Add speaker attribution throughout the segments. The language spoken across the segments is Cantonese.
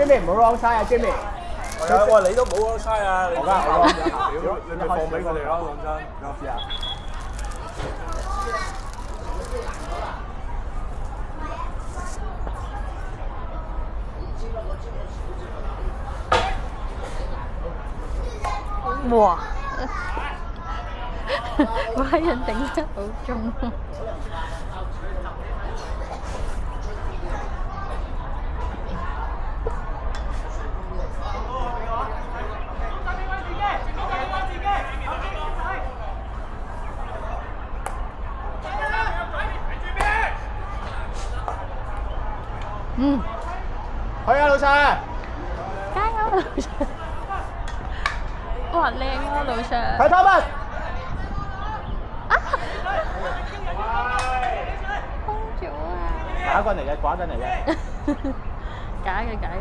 Speaker 1: Jimmy 唔好 wrong side 啊 Jimmy。
Speaker 2: 係啊，喂，你都冇嗰嘥啊！
Speaker 1: 我㗎，
Speaker 2: 屌，你咪放俾佢哋咯，講真。
Speaker 1: 我試下。
Speaker 3: 哇！嗰人頂得好重。去啊，老細！加油，老細！哇，靚啊，老細！
Speaker 1: 睇 Thomas。
Speaker 3: 空咗啊！
Speaker 1: 假棍嚟嘅，假棍嚟嘅。
Speaker 3: 假嘅，假嘅。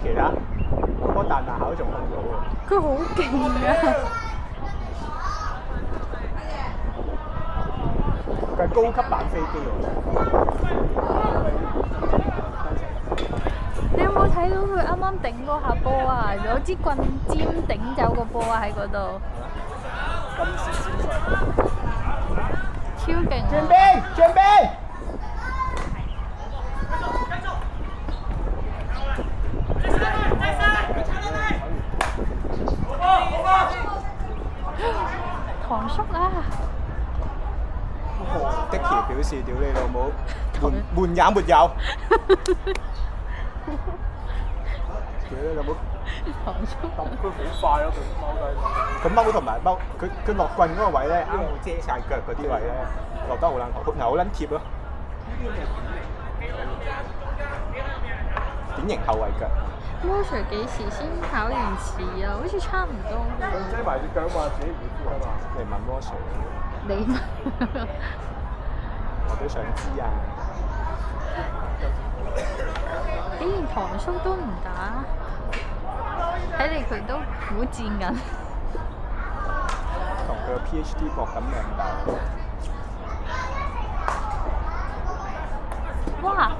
Speaker 1: 其他嗰波彈下口仲控到喎。
Speaker 3: 佢好勁啊！
Speaker 1: 佢係高級版飛機喎。
Speaker 3: 你有冇睇到佢啱啱頂嗰下波啊？有支棍尖頂走個波啊喺嗰度。超勁啊！
Speaker 1: 轉邊，轉邊！
Speaker 3: 唐叔啊
Speaker 1: ！Dicky 表示：屌你老母，門也沒有。屌你老母！
Speaker 3: 唐叔，
Speaker 2: 佢好快咯，
Speaker 1: 佢踎同埋踎，佢落棍嗰個位咧，啱好遮曬腳嗰啲位咧，落得好撚好，好撚貼咯。典型後衞腳。
Speaker 3: 魔 Sir 幾時先考完試啊？好似差唔多。
Speaker 2: 佢遮埋隻腳嘛，自己唔知啊嘛。
Speaker 1: 嚟問魔 Sir。
Speaker 3: 你問？
Speaker 1: 我都想知啊。
Speaker 3: 竟然唐叔都唔打，睇嚟佢都苦戰緊。
Speaker 1: 同佢個 PhD 搏緊命鬥。
Speaker 3: 哇！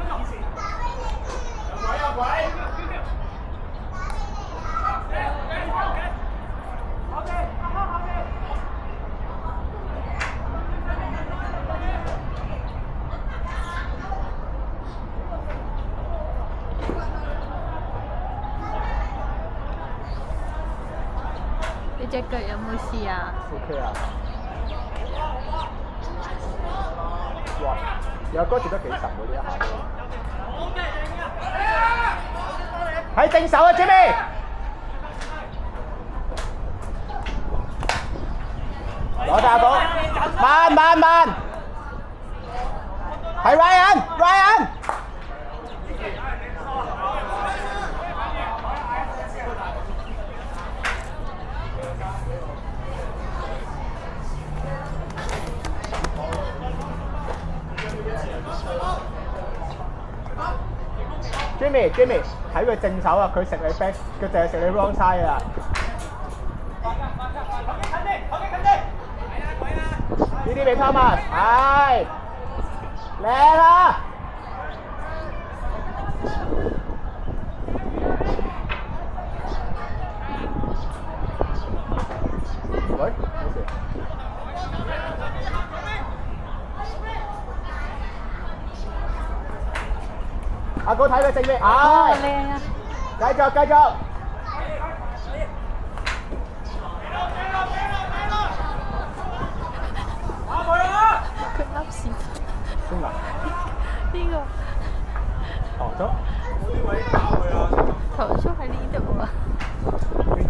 Speaker 3: 你隻腳有冇事啊
Speaker 1: ？OK 啊！哇！有歌跳得幾神喎呢一下都。喺正手啊 Jimmy！ 攞大寶，慢慢慢，係 Ryan。Jimmy 睇佢正手啊！佢食你 back，佢淨係食你 wrong side 啊！呢啲俾 Thomas， 係靚啊！喂，冇事。阿哥睇佢正面，
Speaker 3: 哦，靚啊！
Speaker 1: 繼續。
Speaker 3: 佢笠屎。
Speaker 1: 邊個？
Speaker 3: 呢個。
Speaker 1: 唐叔。
Speaker 3: 唐叔喺呢度啊。
Speaker 1: 邊個？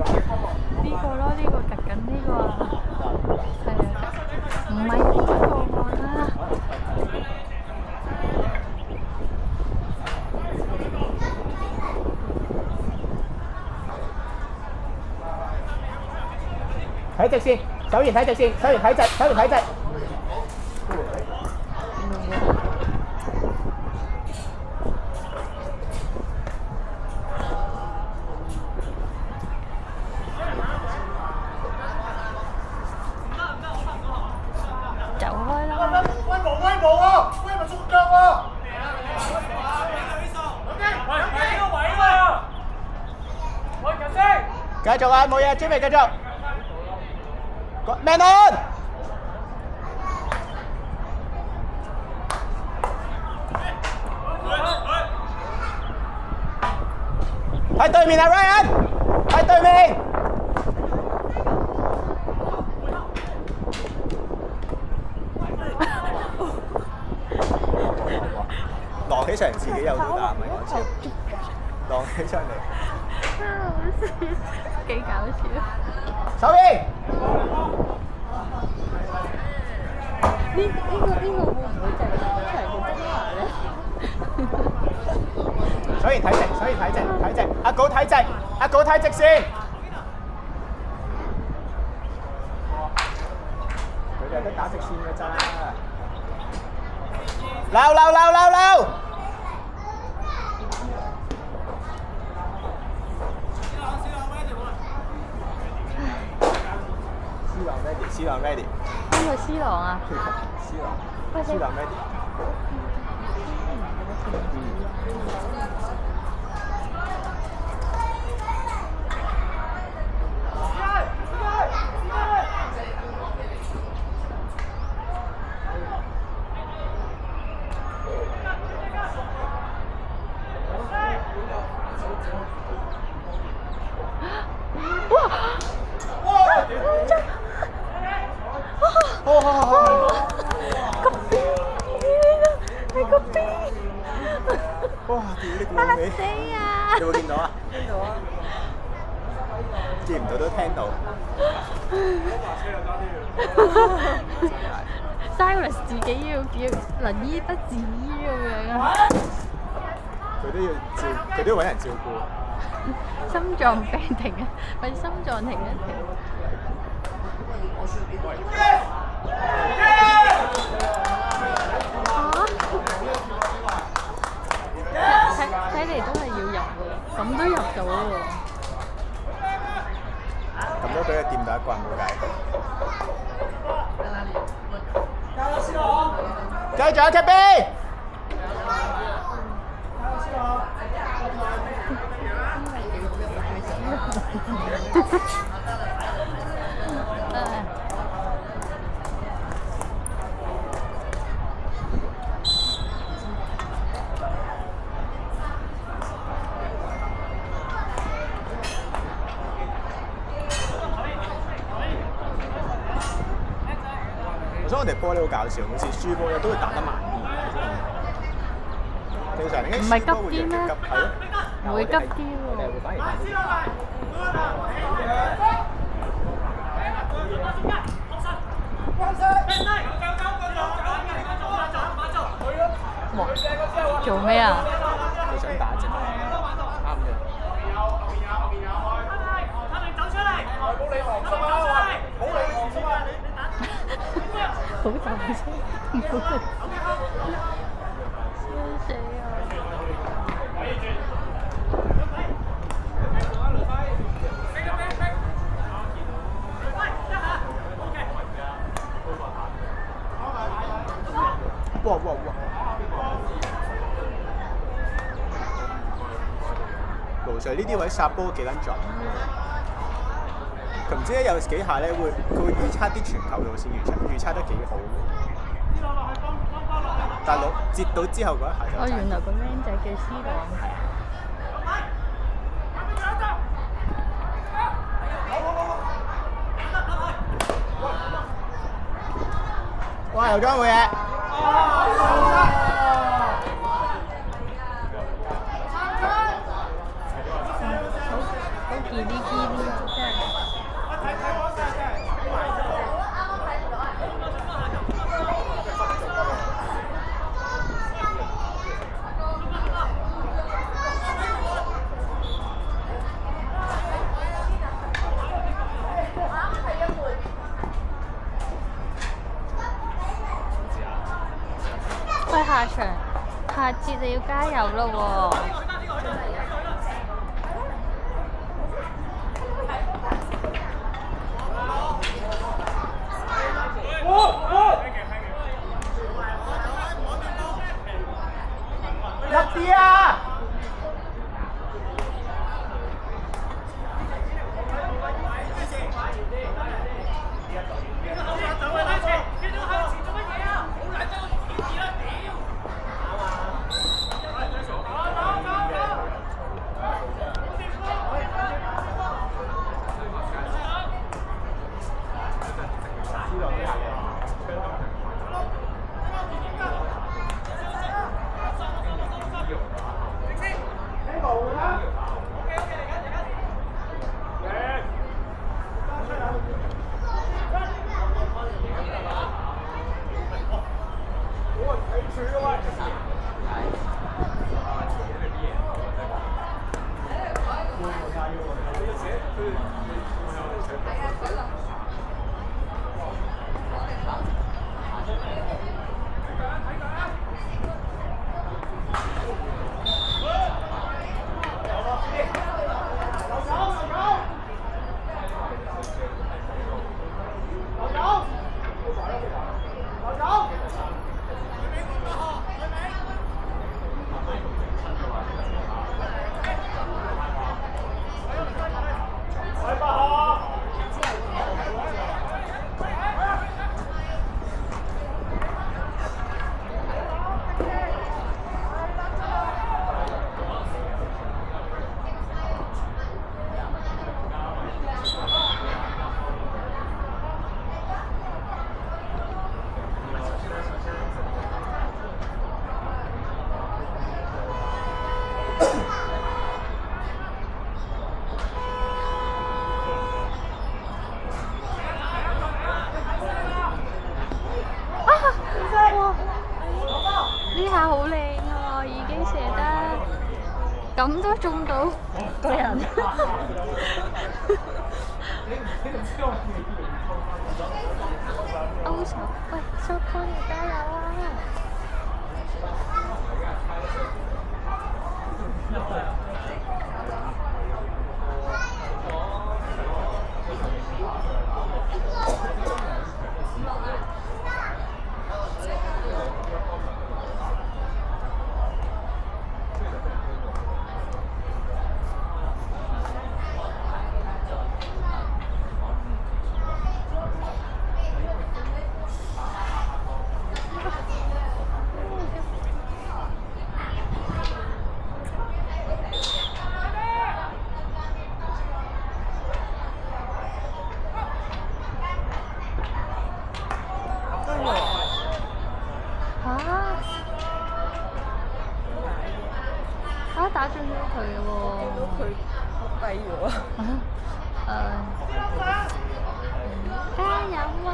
Speaker 3: 呢個咯，呢個夾緊呢個啊。係啊，唔係呢個啊。
Speaker 1: 睇直線。手完睇直線，手完睇直，手完睇直。
Speaker 3: 走開啦！
Speaker 2: 威武啊！威咪縮腳喎！喂，呢個位喎！喂，人聲！
Speaker 1: 繼續啊，冇嘢，準備繼續。Man on！喺對面啊 ，Ryan！喺對面。浪起上嚟自己有都打，唔係講笑。浪起上嚟。
Speaker 3: 幾搞笑！
Speaker 1: 手邊。
Speaker 3: 呢個會唔會就係出嚟嘅精華咧？
Speaker 1: 所以睇直，所以睇直，睇直。阿稿睇直，阿稿睇直先。佢哋得打直線嘅咋。溜！C 朗 ready。
Speaker 3: 邊個 C 朗啊？
Speaker 1: C 朗 ready。
Speaker 3: 個 B 你個 B，
Speaker 1: 哇！屌你個老味！
Speaker 3: 死啊！
Speaker 1: 有冇見到啊？見到啊！見唔到都聽到。
Speaker 3: Cyrus 自己要能醫不自醫咁樣啊！
Speaker 1: 佢都要照，佢都要揾人照顧。
Speaker 3: 心臟病停啊！咪心臟停一停。睇嚟都係要入喎，咁都入到喎。
Speaker 1: 咁都俾佢掂到一棍冇計。繼續啊 ，KB！所以我哋波呢好搞笑，每次輸波咧都會打得慢啲。正常應該輸波會越嚟越急，係咯，
Speaker 3: 唔會急啲喎。
Speaker 1: 我哋會反而慢啲。
Speaker 3: 哇！做咩啊？
Speaker 1: 佢想打直，啱嘅。
Speaker 3: 好大聲，唔好嚟！笑死
Speaker 1: 哇！盧 Sir 呢啲位殺波幾撚準，佢唔知咧有幾下咧佢會預測啲傳球路線，預測得幾好。但係接到之後嗰一下就
Speaker 3: 哦，原來個僆仔叫 C 朗。
Speaker 1: 哇！又講冇嘢。
Speaker 3: 好堅啲真係。下節你要加油咯喎！
Speaker 1: 入啲啊！
Speaker 3: 呢下好靚喎，已經射得咁都中到個人。歐手，喂，蘇康你加油啊！打中咗佢喎！見到佢低咗加油啊！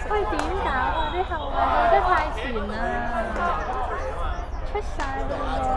Speaker 3: 喂，點搞啊？啲後衞去得太前啦，出晒啦喎！